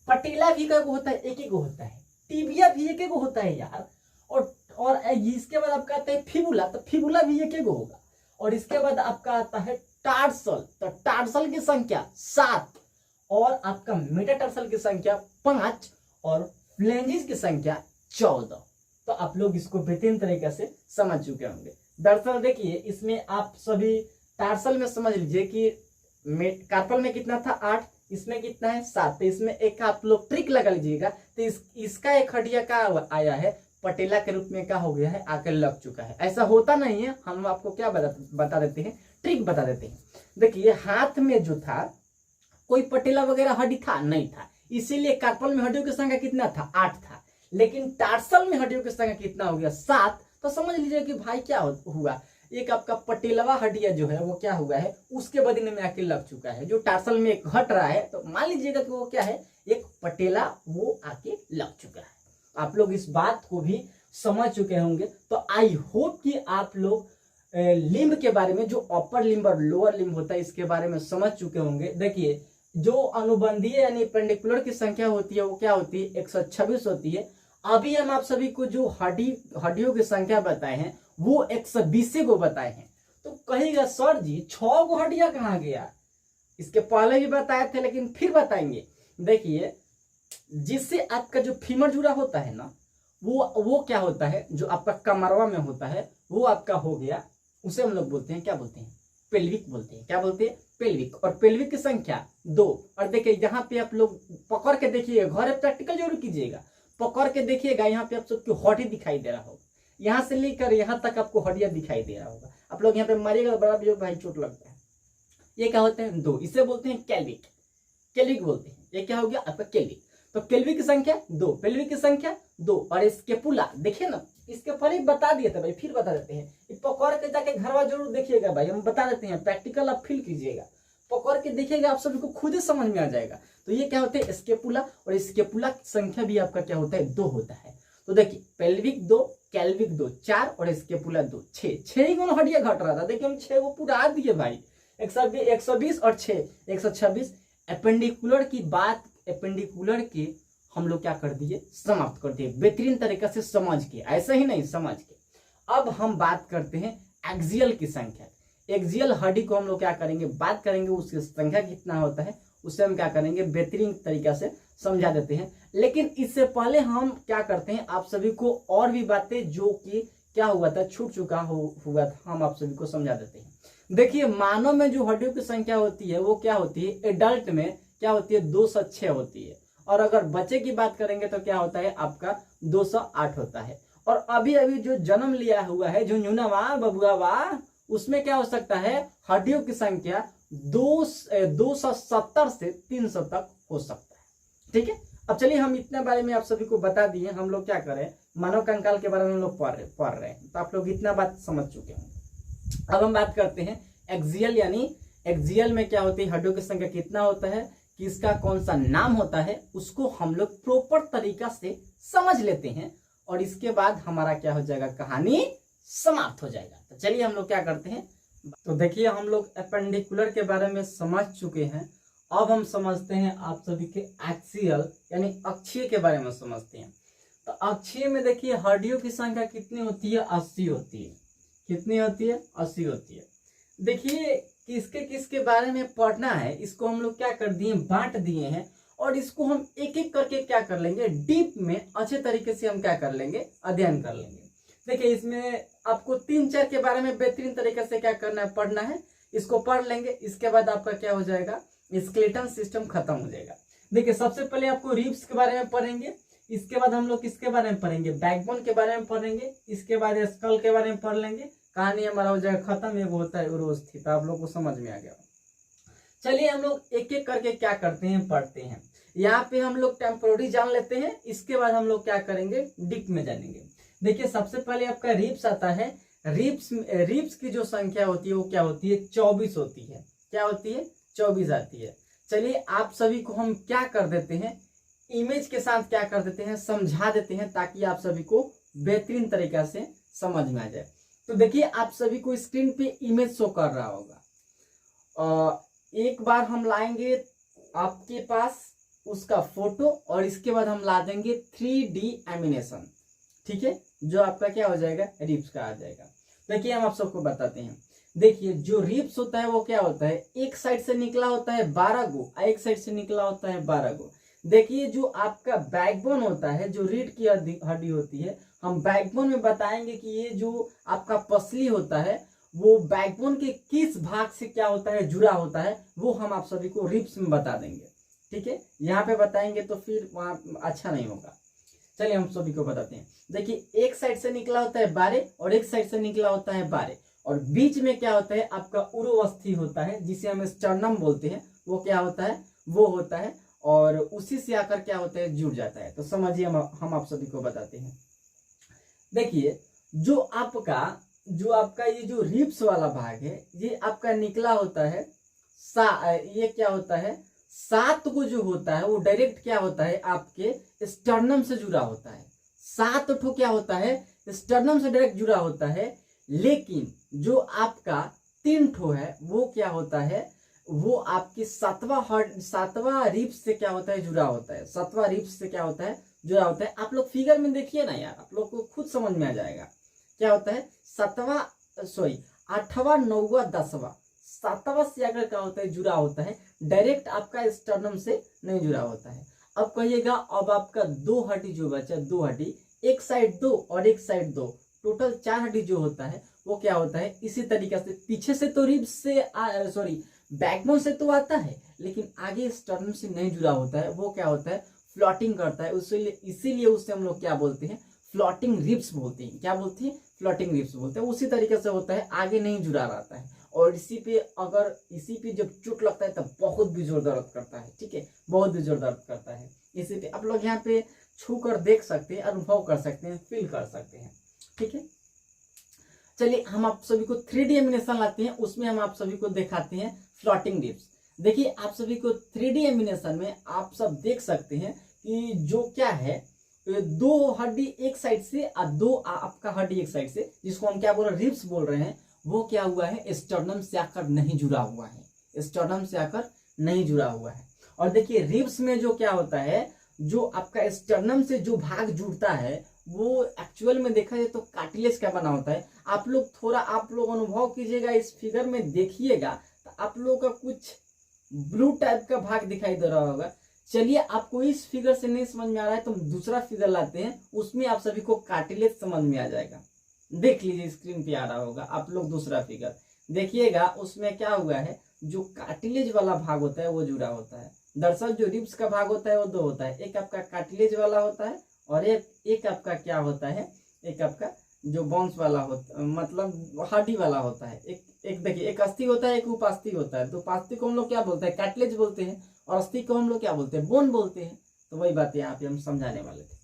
पटेला भी का होता है, एक होता है, टिबिया भी एक होता है यार। और इसके बाद आपका आता है फिबुला, तो फिबुला भी एक होगा। और इसके बाद आपका आता है टार्सल, तो टार्सल की संख्या 7, और आपका मेटाटार्सल की संख्या 5, और फ्लेंजिस की संख्या 14। तो आप लोग इसको बेहतरीन तरीके से समझ चुके होंगे। दरअसल देखिए इसमें आप सभी टार्सल में समझ लीजिए कि कार्पल में कितना था, 8, इसमें कितना है, 7। तो इसमें एक आप लोग ट्रिक लगा लीजिएगा, तो इसका एक हड्डिया का आया है, पटेला के रूप में क्या हो गया है, आकर लग चुका है। ऐसा होता नहीं है, हम आपको क्या बता देते हैं, ट्रिक बता देते हैं। देखिए हाथ में जो था कोई पटेला वगैरह हड्डी था नहीं था, इसीलिए कार्पल में हड्डियों की संख्या कितना था, 8 था। लेकिन टार्सल में हड्डियों की संख्या कितना हो गया, 7। तो समझ लीजिए कि भाई क्या हुआ, एक आपका पटेलवा हड्डिया जो है वो क्या हुआ है, उसके बदले में आके लग चुका है। जो टार्सल में एक घट रहा है, तो मान लीजिएगा कि वो क्या है, एक पटेला वो आके लग चुका है। आप लोग इस बात को भी समझ चुके होंगे। तो आई होप कि आप लोग लिम्ब के बारे में, जो अपर लिम्ब और लोअर लिम्ब होता है, इसके बारे में समझ चुके होंगे। देखिए जो अनुबंधीय यानी पेंडिकुलर की संख्या होती है वो क्या होती है, 126 होती है। अभी हम आप सभी को जो हड्डियों की संख्या बताए हैं वो 120 को बताए हैं। तो कहेगा सर जी 6 गो हड्डियां कहाँ गया, इसके पहले भी बताए थे लेकिन फिर बताएंगे। देखिए जिससे आपका जो फीमर जुड़ा होता है ना, वो क्या होता है, जो आपका कमरवा में होता है वो आपका हो गया, उसे हम लोग बोलते हैं, क्या बोलते हैं, पेल्विक बोलते हैं। क्या बोलते हैं, पेल्विक। और पेल्विक की संख्या 2। और देखिए यहाँ पे आप लोग पकड़ के देखिए, घर प्रैक्टिकल जरूर कीजिएगा, पकड़ के देखिएगा, यहाँ पे आप सबको हड्डी दिखाई दे रहा होगा, यहाँ से लेकर यहाँ तक आपको हड्डियां दिखाई दे रहा होगा। आप लोग यहाँ पे मारिएगा बड़ा भी भाई चोट लगता है। ये क्या होते हैं, 2, इसे बोलते हैं कैल्विक, कैल्विक बोलते हैं। ये क्या हो गया आपका कैल्विक। तो कैल्विक की संख्या 2, पेल्विक की संख्या 2। और स्केपुला देखिए ना, इसके पहले बता दिए थे भाई, फिर बता देते हैं। पकड़ के जाके घरवा जरूर देखिएगा भाई, हम बता देते हैं, प्रैक्टिकल आप फील कीजिएगा, पकड़ के देखिएगा, आप सभी को खुद ही समझ में आ जाएगा। तो ये क्या होते हैं, स्केपुला। और स्केपुला की संख्या भी आपका क्या होता है, 2 होता है। तो देखिए पेल्विक 2, कैल्विक 2, 4, और स्केपुला 2, 6 ही गुण हड्डियां घट रहा था। देखिए हम 6 को पूरा दिए भाई, 120 और 6 126। एपेंडिकुलर की बात, एपेंडिकुलर के हम लोग क्या कर दिए, समाप्त कर दिए बेहतरीन तरीके से समझ के, ऐसे ही नहीं समझ के। अब हम बात करते हैं एक्सियल की संख्या। एक्सियल हड्डी को हम लोग क्या करेंगे, बात करेंगे, उसकी संख्या कितना होता है उससे हम क्या करेंगे, बेहतरीन तरीके से समझा देते हैं। लेकिन इससे पहले हम क्या करते हैं, आप सभी को और भी बातें जो कि क्या हुआ था, छूट चुका हुआ था, हम आप सभी को समझा देते हैं। देखिए मानव में जो हड्डियों की संख्या होती है वो क्या होती है, एडल्ट में क्या होती है, 206 होती है। और अगर बच्चे की बात करेंगे तो क्या होता है आपका 208 होता है। और अभी अभी जो जन्म लिया हुआ है झुंझुनवा बबुआ, उसमें क्या हो सकता है, हड्डियों की संख्या 270 से 300 तक हो सकता है। ठीक है, अब चलिए हम इतने बारे में आप सभी को बता दिए, हम लोग क्या करें, मानव कंकाल के बारे में हम लोग पढ़ रहे हैं, तो आप लोग इतना बात समझ चुके हैं। अब हम बात करते हैं एक्सियल, यानी एक्सियल में क्या होती है, हड्डियों की संख्या कितना होता है, किसका कौन सा नाम होता है, उसको हम लोग प्रॉपर तरीका से समझ लेते हैं और इसके बाद हमारा क्या हो जाएगा, कहानी समाप्त हो जाएगा। तो चलिए हम लोग क्या करते हैं, तो देखिए हम लोग एपेंडिकुलर के बारे में समझ चुके हैं। अब हम समझते हैं आप सभी के एक्सियल यानी अक्षीय के बारे में समझते हैं। तो अक्षीय में देखिए हड्डियों की संख्या कितनी होती है, 80 होती है। कितनी होती है, 80 होती है। देखिए किसके किसके बारे में पढ़ना है, इसको हम लोग क्या कर दिए, बांट दिए हैं और इसको हम एक एक करके क्या कर लेंगे, डीप में अच्छे तरीके से हम क्या कर लेंगे, अध्ययन कर लेंगे। देखिए इसमें आपको 3-4 के बारे में बेहतरीन तरीके से क्या करना है, पढ़ना है। इसको पढ़ लेंगे, इसके बाद आपका क्या हो जाएगा, स्केलेटन सिस्टम खत्म हो जाएगा। देखिए सबसे पहले आपको रिब्स के बारे में पढ़ेंगे, इसके बाद हम लोग किसके बारे में पढ़ेंगे, बैकबोन के बारे में पढ़ेंगे, इसके बाद स्कल के बारे में पढ़ लेंगे, कहानी हमारा हो जाएगा खत्म। एक होता है उरोस्थित, आप लोग को समझ में आ गया। चलिए हम लोग एक एक करके क्या करते हैं, पढ़ते हैं। यहाँ पे हम लोग टेम्पोररी जान लेते हैं, इसके बाद हम लोग क्या करेंगे, डीप में जानेंगे। देखिए सबसे पहले आपका रिब्स आता है। रिब्स की जो संख्या होती है वो क्या होती है, 24 होती है। क्या होती है, 24 आती है। चलिए आप सभी को हम क्या कर देते हैं, इमेज के साथ क्या कर देते हैं, समझा देते हैं ताकि आप सभी को बेहतरीन तरीका से समझ में आ जाए। तो देखिए आप सभी को स्क्रीन पे इमेज शो कर रहा होगा। एक बार हम लाएंगे आपके पास उसका फोटो और इसके बाद हम ला देंगे 3D एनिमेशन, ठीक है, जो आपका क्या हो जाएगा, रिब्स का आ जाएगा। देखिए हम आप सबको बताते हैं। देखिए जो रिब्स होता है वो क्या होता है, एक साइड से निकला होता है 12 गो, एक साइड से निकला होता है 12 गो। देखिए जो आपका बैकबोन होता है, जो रीढ़ की हड्डी होती है, हम बैकबोन में बताएंगे कि ये जो आपका पसली होता है वो बैकबोन के किस भाग से क्या होता है, जुड़ा होता है, वो हम आप सभी को रिब्स में बता देंगे। ठीक है, यहाँ पे बताएंगे तो फिर वहां अच्छा नहीं होगा। चलिए हम सभी को बताते हैं। देखिए एक साइड से निकला होता है 12 और एक साइड से निकला होता है 12 और बीच में क्या होता है, आपका उरोअस्थि होता है जिसे हम स्टर्नम बोलते हैं। वो क्या होता है, वो होता है और उसी से आकर क्या होता है, जुड़ जाता है। तो समझिए हम आप सभी को बताते हैं। देखिए जो आपका ये जो रिब्स वाला भाग है, ये आपका निकला होता है ये क्या होता है, 7 को जो होता है वो डायरेक्ट क्या होता है, आपके स्टर्नम से जुड़ा होता है। 7 ठो क्या होता है, स्टर्नम से डायरेक्ट जुड़ा होता है। लेकिन जो आपका 3 ठो है वो क्या होता है, वो आपके 7वां रिब्स से क्या होता है, जुड़ा होता है। 7वां रिब्स से क्या होता है, जुड़ा होता है। आप लोग फिगर में देखिए ना यार, आप लोग को खुद समझ में आ जाएगा क्या होता है। 8वां 9वां 10वां 7वां से अगर क्या होता है, जुड़ा होता है, डायरेक्ट आपका स्टर्नम से नहीं जुड़ा होता है। अब कहिएगा, अब आपका 2 हड्डी जो बचा, 2 हड्डी, एक साइड 2 और एक साइड 2, टोटल 4 हड्डी जो होता है वो क्या होता है, इसी तरीके से पीछे से तो रिब्स से बैकबोन से तो आता है, लेकिन आगे स्टर्नम से नहीं जुड़ा होता है। वो क्या होता है, फ्लोटिंग करता है। इसीलिए उसे हम लोग क्या बोलते हैं, फ्लोटिंग रिब्स बोलते हैं। क्या बोलते हैं, फ्लोटिंग रिब्स बोलते हैं। उसी तरीके से होता है, आगे नहीं जुड़ा रहता है। और इसी पे जब चोट लगता है तब बहुत भी जोर दर्द करता है। ठीक है, बहुत भी जोर दर्द करता है। इसी पे आप लोग यहाँ पे छू कर देख सकते हैं, अनुभव कर सकते हैं, फील कर सकते हैं। ठीक है, चलिए हम आप सभी को 3D एनिमेशन लाते हैं, उसमें हम आप सभी को दिखाते हैं फ्लोटिंग रिब्स। देखिए आप सभी को 3D एनिमेशन में आप सब देख सकते हैं कि जो क्या है, 2 हड्डी एक साइड से और 2 आपका हड्डी एक साइड से, जिसको हम क्या बोल रहे हैं, रिब्स बोल रहे हैं, वो क्या हुआ है, स्टर्नम से आकर नहीं जुड़ा हुआ है। स्टर्नम से आकर नहीं जुड़ा हुआ है। और देखिए रिब्स में जो क्या होता है, जो आपका स्टर्नम से जो भाग जुड़ता है वो एक्चुअल में देखा जाए तो कार्टिलेज का बना होता है। आप लोग अनुभव कीजिएगा, इस फिगर में देखिएगा तो आप लोगों का कुछ ब्लू टाइप का भाग दिखाई दे रहा होगा। चलिए आपको इस फिगर से नहीं समझ में आ रहा है तो हम दूसरा फिगर लाते हैं, उसमें आप सभी को कार्टिलेज समझ में आ जाएगा। देख लीजिए स्क्रीन पे आ रहा होगा, आप लोग दूसरा फिगर देखिएगा। उसमें क्या हुआ है, जो कार्टिलेज वाला भाग होता है वो जुड़ा होता है। दरअसल जो रिब्स का भाग होता है वो 2 होता है, एक आपका कार्टिलेज वाला होता है और एक आपका क्या होता है, एक आपका जो बोन्स वाला होता, मतलब हड्डी वाला होता है। एक देखिए, एक अस्थि होता है, एक उपास्थि होता है। तो उपास्थि को हम लोग क्या बोलते हैं, कार्टिलेज बोलते हैं, और अस्थि को हम लोग क्या बोलते हैं, बोन बोलते हैं। तो वही बात यहाँ पे हम समझाने वाले थे।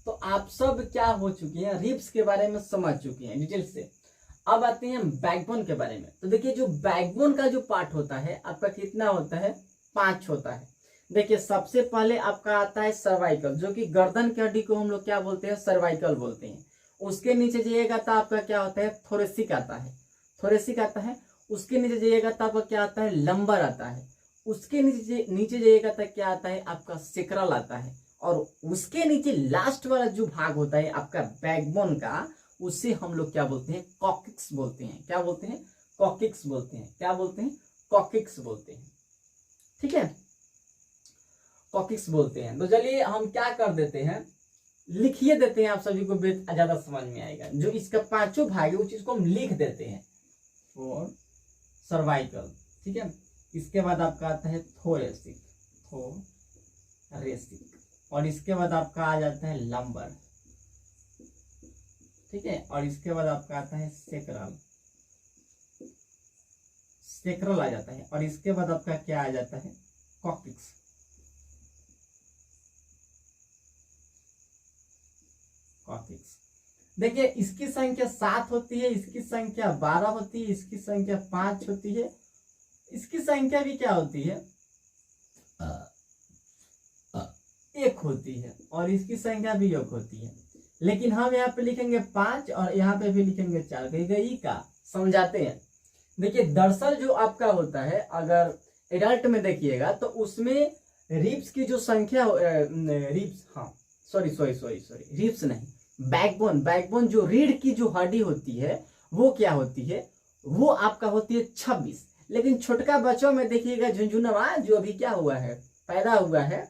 तो आप सब क्या हो चुके हैं, रिब्स के बारे में समझ चुके हैं डिटेल से। अब आते हैं बैकबोन के बारे में। तो देखिए जो बैकबोन का जो पार्ट होता है आपका कितना होता है, 5 होता है। देखिए सबसे पहले आपका आता है सर्वाइकल, जो कि गर्दन की हड्डी को हम लोग क्या बोलते हैं, सर्वाइकल बोलते हैं। उसके नीचे जाइएगा तो आपका क्या होता है, थोरेसिक आता है, थोरेसिक आता है। उसके नीचे जाइएगा तो आपका क्या आता है, लंबर आता है। उसके नीचे जाइएगा तो क्या आता है, आपका सेक्रल आता है। और उसके नीचे लास्ट वाला जो भाग होता है आपका बैकबोन का, उसे हम लोग क्या बोलते हैं, कॉकिक्स बोलते हैं। क्या बोलते हैं, कॉकिक्स बोलते हैं। क्या बोलते हैं, कॉकिक्स बोलते हैं। ठीक है, कॉकिक्स बोलते हैं। तो चलिए हम क्या कर देते हैं, लिखिए देते हैं, आप सभी को ज्यादा समझ में आएगा। जो इसका 5 भाग है उस चीज को हम लिख देते हैं, फॉर सर्वाइकल। ठीक है, इसके बाद आपका आता है थोरेसिक, थोरेसिक। और इसके बाद आपका आ जाता है लंबर। ठीक है, और इसके बाद आपका आता है सेक्रल, सेक्रल आ जाता है। और इसके बाद आपका क्या आ जाता है, कॉकिक्स। कॉकिक्स देखिए इसकी संख्या 7 होती है, इसकी संख्या 12 होती है, इसकी संख्या 5 होती है, इसकी संख्या भी क्या होती है, 1 होती है। और इसकी संख्या भी 1 होती है। लेकिन हम यहाँ पे लिखेंगे 5 और यहाँ पे भी लिखेंगे 4। कहीं का समझाते हैं। देखिए दरअसल जो आपका होता है, अगर एडल्ट में देखिएगा तो उसमें रिब्स की जो संख्या, रिब्स, हाँ सॉरी रिब्स नहीं, बैकबोन, बैकबोन जो रीढ़ की जो हड्डी होती है वो क्या होती है, वो आपका होती है 26। लेकिन छोटका बच्चों में देखिएगा, झुंझुनवा जो अभी क्या हुआ है, पैदा हुआ है,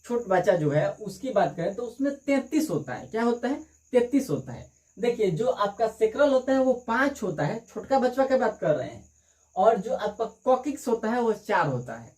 छोट बच्चा जो है उसकी बात करें तो उसमें 33 होता है। क्या होता है, 33 होता है। देखिए जो आपका सेक्रल होता है वो 5 होता है, छोटका बच्चा की बात कर रहे हैं। और जो आपका कॉकिक्स होता है वो 4 होता है।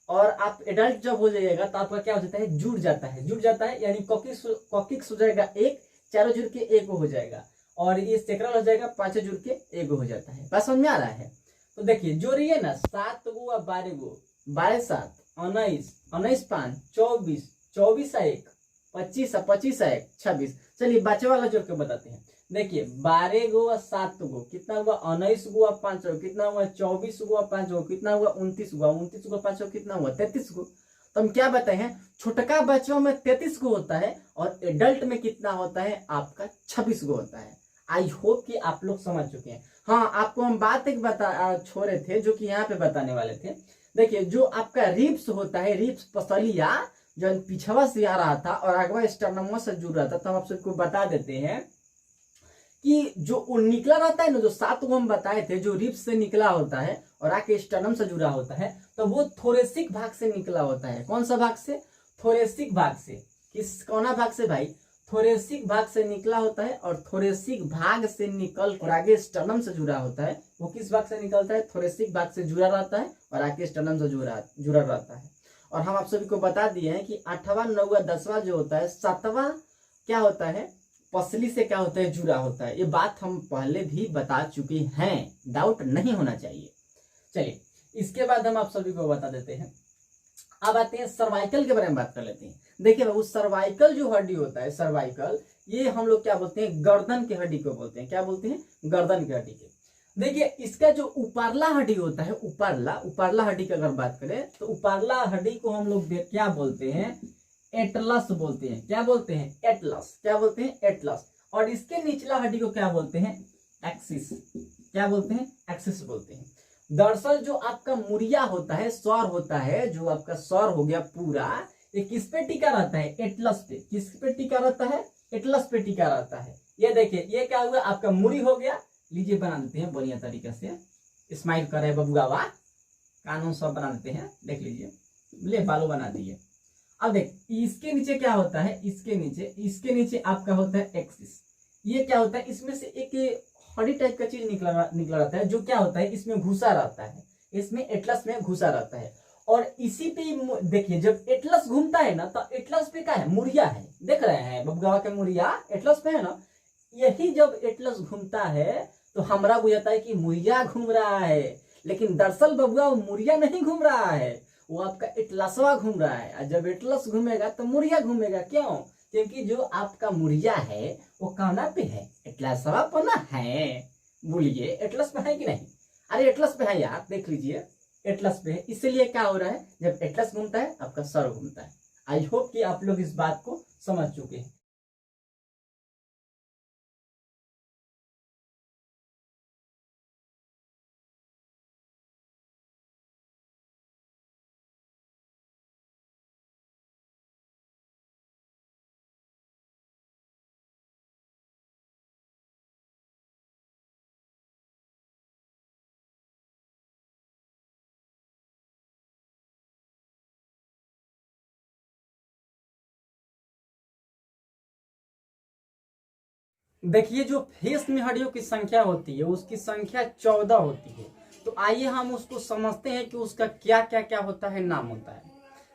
और आप एडल्ट जब हो जाइएगा तो आपका क्या हो जाता है, जुड़ जाता है, जुड़ जाता है, यानी कॉकिक्स हो जाएगा 1, 4 जुड़ के 1 हो जाएगा। और ये सेक्रल हो जाएगा 5 जुड़ के 1 हो जाता है। बात समझ में आ रहा है। तो देखिए जोड़िए ना, 7 गो और 12 गो, 12 7 19, 19 5 24, 24 1 25, 25 1 26। चलिए बच्चे वाला जोड़ के बताते हैं। देखिए 12 गो और 7 गो कितना हुआ, 19 गो और 5 गो कितना हुआ, 24 गो और 5 गो कितना हुआ, 29 गो, 29 गो 5 गो कितना हुआ, 33 गो। तो हम क्या बताए हैं, छोटका बच्चों में 33 गो होता है और एडल्ट में कितना होता है, आपका 26 गो होता है। आई होप कि आप लोग समझ चुके हैं। हाँ आपको हम बात एक छोड़े थे जो कि यहाँ पे बताने वाले थे। देखिए जो आपका रिब्स होता है, रिब्स पसलिया जो पिछवा से आ रहा था और अगवा स्टर्नम से जुड़ रहा था, तो हम आप सबको बता देते हैं कि जो निकला रहता है ना, जो 7 को हम बताए थे, जो रिब्स से निकला होता है और आके स्टर्नम से जुड़ा होता है, तो वो थोरेसिक भाग से निकला होता है। कौन सा भाग से, थोरेसिक भाग से। किस कौना भाग से भाई, थोरेसिक भाग से निकला होता है। और थोरेसिक भाग से निकल और आगे स्टर्नम से जुड़ा होता है। वो किस भाग से निकलता है, थोरेसिक भाग से जुड़ा रहता है और आगे स्टर्नम से जुड़ा रहता है। और हम आप सभी को बता दिए हैं कि 8वां 9वां 10वां जो होता है, 7वां क्या होता है, पसली से क्या होता है, जुड़ा होता है। ये बात हम पहले भी बता चुके हैं, डाउट नहीं होना चाहिए। चलिए इसके बाद हम आप सभी को बता देते हैं। अब आते हैं सर्वाइकल के बारे में बात कर लेते हैं। देखिए वो सर्वाइकल जो हड्डी होता है, सर्वाइकल, ये हम लोग क्या बोलते हैं, गर्दन की हड्डी को बोलते हैं। क्या बोलते हैं, गर्दन की हड्डी के। देखिए इसका जो ऊपरला हड्डी होता है, ऊपरला हड्डी की अगर बात करें तो ऊपरला हड्डी को हम लोग क्या बोलते हैं, एटलस बोलते हैं। क्या बोलते हैं, एटलस। क्या बोलते हैं, एटलस। और इसके निचला हड्डी को क्या बोलते हैं, एक्सिस। क्या बोलते हैं, एक्सिस बोलते हैं। दरअसल जो आपका मुड़िया होता है, सौर होता है, जो आपका सौर हो गया पूरा, ये किस पे टिका रहता है, एटलस पे। किस पे टिका रहता है, एटलस पे टिका रहता है। ये देखिए ये क्या हुआ, आपका मुड़ी हो गया। लीजिए बना देते हैं बढ़िया तरीके से, स्माइल करे बबुआ, कानून सब बना देते हैं, देख लीजिए, ले बालों बना दिए। अब देख इसके नीचे क्या होता है, इसके नीचे आपका होता है एक्सिस। ये क्या होता है, इसमें से एक हड्डी टाइप का चीज निकला रहता है, जो क्या होता है, इसमें घुसा रहता है, इसमें एटलस में घुसा रहता है। और इसी पे देखिए जब एटलस घूमता है ना, तो एटलस पे क्या है, मुड़िया है। देख रहे हैं बबुआ के मुड़िया एटलस पे है ना। यही जब एटलस घूमता है तो हमरा बुझाता है कि मुड़िया घूम रहा है, लेकिन दरअसल बबुआ मुड़िया नहीं घूम रहा है, वो आपका एटलसवा घूम रहा है, और जब एटलस घूमेगा तो मुड़िया घूमेगा। क्यों? क्योंकि जो आपका मुड़िया है वो कहाँ पे है? एटलसवा पर ना है। बोलिए एटलस पे है कि नहीं? अरे एटलस पे है यार, देख लीजिए एटलस पे है। इसलिए क्या हो रहा है, जब एटलस घूमता है आपका सर घूमता है। आई होप कि आप लोग इस बात को समझ चुके हैं। देखिए जो फेस में हड्डियों की संख्या होती है उसकी संख्या 14 होती है। तो आइए हम उसको समझते हैं कि उसका क्या क्या क्या होता है, नाम होता है।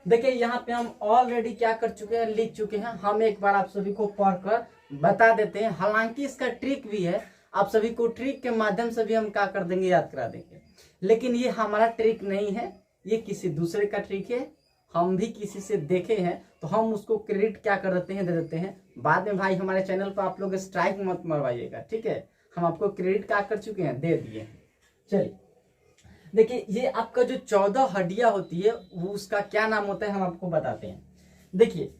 देखिए यहाँ पे हम ऑलरेडी क्या कर चुके हैं, लिख चुके हैं। हम एक बार आप सभी को पढ़कर बता देते हैं। हालांकि इसका ट्रिक भी है, आप सभी को ट्रिक के माध्यम से भी हम क्या कर देंगे, याद करा देंगे। लेकिन ये हमारा ट्रिक नहीं है, ये किसी दूसरे का ट्रिक है। हम भी किसी से देखे हैं तो हम उसको क्रेडिट क्या कर देते हैं, दे देते हैं। बाद में भाई हमारे चैनल पर आप लोग स्ट्राइक मत मरवाइएगा, ठीक है? हम आपको क्रेडिट क्या कर चुके हैं, दे दिए। चलिए देखिए ये आपका जो 14 हड्डियां होती है वो उसका क्या नाम होता है, हम आपको बताते हैं। देखिए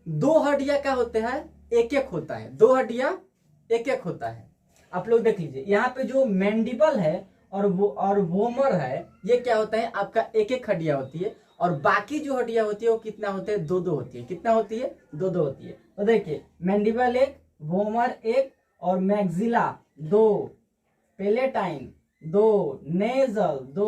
2 हड्डियां क्या होते हैं, एक एक होता है। 2 हड्डियां एक एक होता है। आप लोग देख लीजिए यहाँ पे जो मैंडिबल है और वोमर है, ये क्या होता है आपका एक एक हड्डियां होती है। और बाकी जो हड्डियां होती है वो कितना होते हैं, 2-2 होती है। कितना होती है, 2-2 होती है। तो देखिए मैंडिबल एक, वोमर एक, और मैक्सिला 2, पेलेटाइन 2, नेजल 2,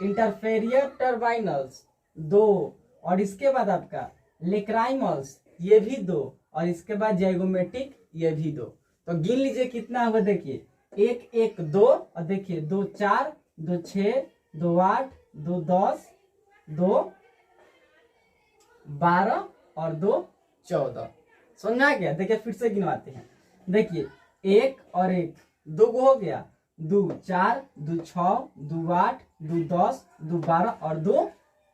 इंटरफेरियर टर्बाइनल्स 2, और इसके बाद आपका लेक्राइमल्स ये भी 2, और इसके बाद जाइगोमेटिक ये भी 2। तो गिन लीजिए कितना होगा। देखिए 1 1 2, और देखिए 2 4, 2 6, 2 8, 2 10, 2 12 और 2 14। समझ में आ गया? देखिए फिर से गिनवाते हैं। देखिए 1 और 1 2 गो हो गया, 2 4, 2 6, 2 8, 2 10, 2 12 और 2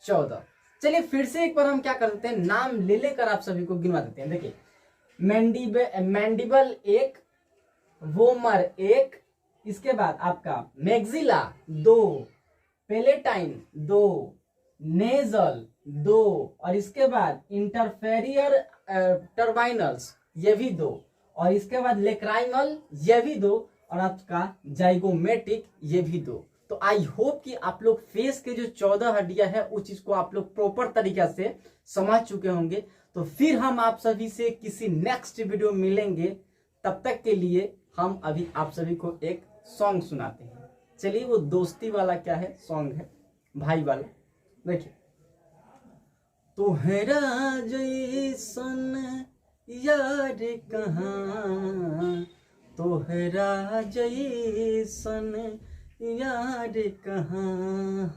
14। चलिए फिर से एक बार हम क्या कर देते हैं, नाम ले लेकर आप सभी को गिनवा देते हैं। देखिए मैंडिबल 1, वोमर 1, इसके बाद आपका मैक्सिला 2, पेलेटाइन 2, नेजल 2, और इसके बाद इंटरफेरियर टर्बाइनल्स ये भी 2, और इसके बाद लेक्राइमल ये भी 2, और आपका जाइगोमेटिक ये भी 2। तो आई होप कि आप लोग फेस के जो 14 हड्डियां है उस चीज को आप लोग प्रॉपर तरीका से समझ चुके होंगे। तो फिर हम आप सभी से किसी नेक्स्ट वीडियो मिलेंगे। तब तक के लिए हम अभी आप सभी को एक सॉन्ग सुनाते हैं। चलिए वो दोस्ती वाला क्या है सॉन्ग है, भाई वाला। देखिए तोहरा जैसन यार कहाँ, तोहरा जैसन यार कहाँ,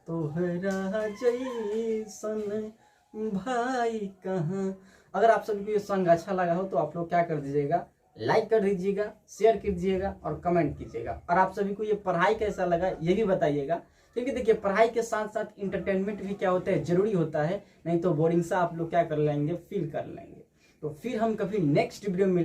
तोहरा जैसन भाई कहाँ। अगर आप सभी को ये सॉन्ग अच्छा लगा हो तो आप लोग क्या कर दीजिएगा, लाइक कर दीजिएगा, शेयर कर दीजिएगा और कमेंट कीजिएगा। और आप सभी को ये पढ़ाई कैसा लगा ये भी बताइएगा, क्योंकि देखिए पढ़ाई के साथ साथ इंटरटेनमेंट भी क्या होता है, जरूरी होता है। नहीं तो बोरिंग सा आप लोग क्या कर लेंगे, फील कर लेंगे। तो फिर हम कभी नेक्स्ट वीडियो में